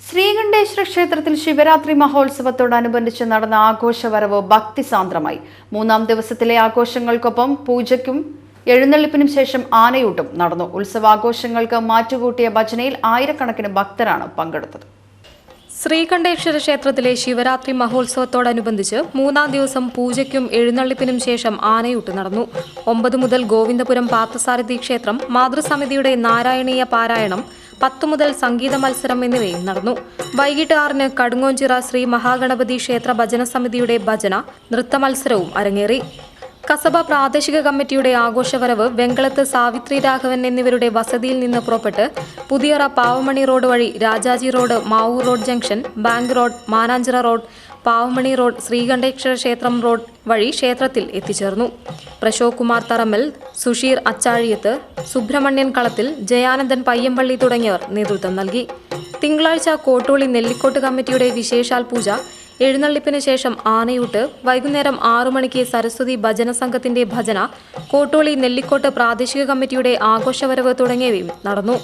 ശ്രീകണ്ഠേശ്വര ക്ഷേത്രത്തിൽ ശിവരാത്രി മഹോത്സവത്തോടനുബന്ധിച്ച് നടന്ന ആഘോഷവരവ് ഭക്തിസാന്ദ്രമായി. മൂന്നാം ദിവസത്തിലെ ആഘോഷങ്ങൾക്കൊപ്പം പൂജയ്ക്കും എഴുന്നള്ളിപ്പിനും ശേഷം ആനയൂട്ടും നടന്നു. ഉത്സവാഘോഷങ്ങൾക്ക് മാറ്റുകൂട്ടിയ ഭജനയിൽ ആയിരക്കണക്കിന് ഭക്തരാണ് പങ്കെടുത്തത്. ശ്രീകണ്ഠേശ്വര ക്ഷേത്രത്തിലെ ശിവരാത്രി മഹോത്സവത്തോടനുബന്ധിച്ച് മൂന്നാം ദിവസം പൂജയ്ക്കും എഴുന്നള്ളിപ്പിനും ശേഷം ആനയൂട്ട് നടന്നു. 9 മുതൽ ഗോവിന്ദപുരം പാർത്ഥസാരഥി ക്ഷേത്രം മാതൃസമിതിയുടെ നാരായണീയ പാരായണം, 10 മുതൽ സംഗീത മത്സരം എന്നിവയും നടന്നു. വൈകിട്ട് 6-ന് കടുങ്ങോഞ്ചിറ ശ്രീ മഹാഗണപതി ക്ഷേത്ര ഭജന സമിതിയുടെ ഭജന, നൃത്ത മത്സരവും അരങ്ങേറി. കസബ പ്രാദേശിക കമ്മിറ്റിയുടെ ആഘോഷവരവ് വെങ്കളത്ത് സാവിത്രി രാഘവൻ എന്നിവരുടെ വസതിയിൽ നിന്ന് പുറപ്പെട്ട് പുതിയറ പാവമണി റോഡ് വഴി Rajaji road, Mavoor road junction, bank road, Mananchira road, Pavamani road, Sreekandeswara ക്ഷേത്രം റോഡ് വഴി ക്ഷേത്രത്തിൽ എത്തിച്ചേർന്നു. പ്രശോക് കുമാർ തറമ്മൽ, സുഷീർ അച്ചാഴിയത്ത്, സുബ്രഹ്മണ്യൻ കളത്തിൽ, ജയാനന്ദൻ പയ്യമ്പള്ളി തുടങ്ങിയവർ നേതൃത്വം നൽകി. തിങ്കളാഴ്ച കോട്ടൂളി നെല്ലിക്കോട്ട് കമ്മിറ്റിയുടെ വിശേഷാൽ പൂജ, എഴുന്നള്ളിപ്പിന് ശേഷം ആനയൂട്ട്, വൈകുന്നേരം 6 മണിക്ക് സരസ്വതി ഭജന സംഘത്തിന്റെ ഭജന, കോട്ടൂളി നെല്ലിക്കോട്ട് പ്രാദേശിക കമ്മിറ്റിയുടെ ആഘോഷവരവ് തുടങ്ങിയവയും നടന്നു.